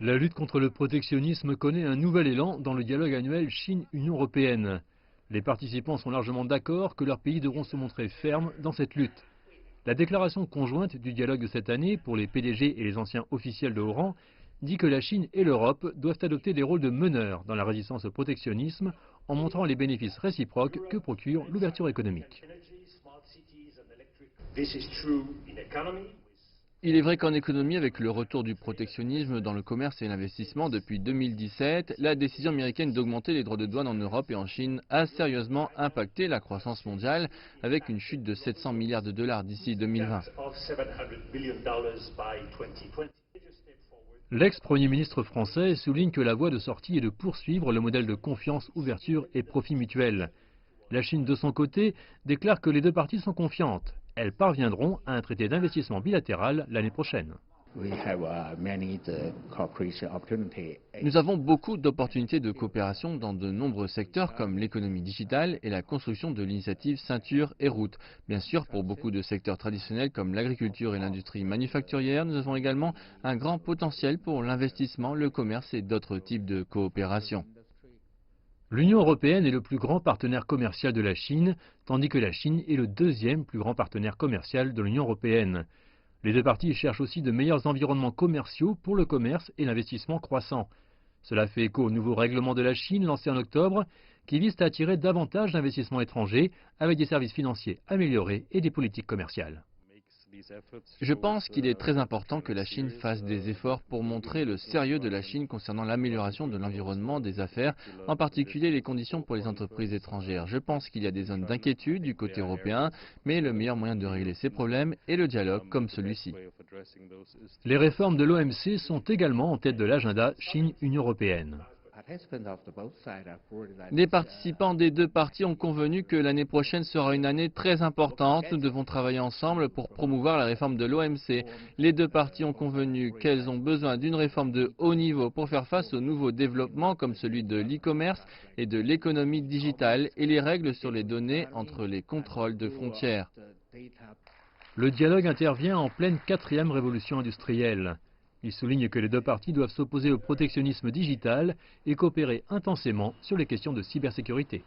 La lutte contre le protectionnisme connaît un nouvel élan dans le dialogue annuel Chine-Union européenne. Les participants sont largement d'accord que leurs pays devront se montrer fermes dans cette lutte. La déclaration conjointe du dialogue de cette année pour les PDG et les anciens officiels de haut rang dit que la Chine et l'Europe doivent adopter des rôles de meneurs dans la résistance au protectionnisme en montrant les bénéfices réciproques que procure l'ouverture économique. Il est vrai qu'en économie, avec le retour du protectionnisme dans le commerce et l'investissement depuis 2017, la décision américaine d'augmenter les droits de douane en Europe et en Chine a sérieusement impacté la croissance mondiale, avec une chute de 700 milliards de dollars d'ici 2020. L'ex-premier ministre français souligne que la voie de sortie est de poursuivre le modèle de confiance, ouverture et profit mutuel. La Chine, de son côté, déclare que les deux parties sont confiantes. Elles parviendront à un traité d'investissement bilatéral l'année prochaine. Nous avons beaucoup d'opportunités de coopération dans de nombreux secteurs comme l'économie digitale et la construction de l'initiative Ceinture et Route. Bien sûr, pour beaucoup de secteurs traditionnels comme l'agriculture et l'industrie manufacturière, nous avons également un grand potentiel pour l'investissement, le commerce et d'autres types de coopération. L'Union européenne est le plus grand partenaire commercial de la Chine, tandis que la Chine est le deuxième plus grand partenaire commercial de l'Union européenne. Les deux parties cherchent aussi de meilleurs environnements commerciaux pour le commerce et l'investissement croissant. Cela fait écho au nouveau règlement de la Chine lancé en octobre, qui vise à attirer davantage d'investissements étrangers avec des services financiers améliorés et des politiques commerciales. Je pense qu'il est très important que la Chine fasse des efforts pour montrer le sérieux de la Chine concernant l'amélioration de l'environnement des affaires, en particulier les conditions pour les entreprises étrangères. Je pense qu'il y a des zones d'inquiétude du côté européen, mais le meilleur moyen de régler ces problèmes est le dialogue comme celui-ci. Les réformes de l'OMC sont également en tête de l'agenda Chine-Union européenne. Les participants des deux parties ont convenu que l'année prochaine sera une année très importante. Nous devons travailler ensemble pour promouvoir la réforme de l'OMC. Les deux parties ont convenu qu'elles ont besoin d'une réforme de haut niveau pour faire face aux nouveaux développements comme celui de l'e-commerce et de l'économie digitale et les règles sur les données entre les contrôles de frontières. Le dialogue intervient en pleine 4e révolution industrielle. Il souligne que les deux parties doivent s'opposer au protectionnisme digital et coopérer intensément sur les questions de cybersécurité.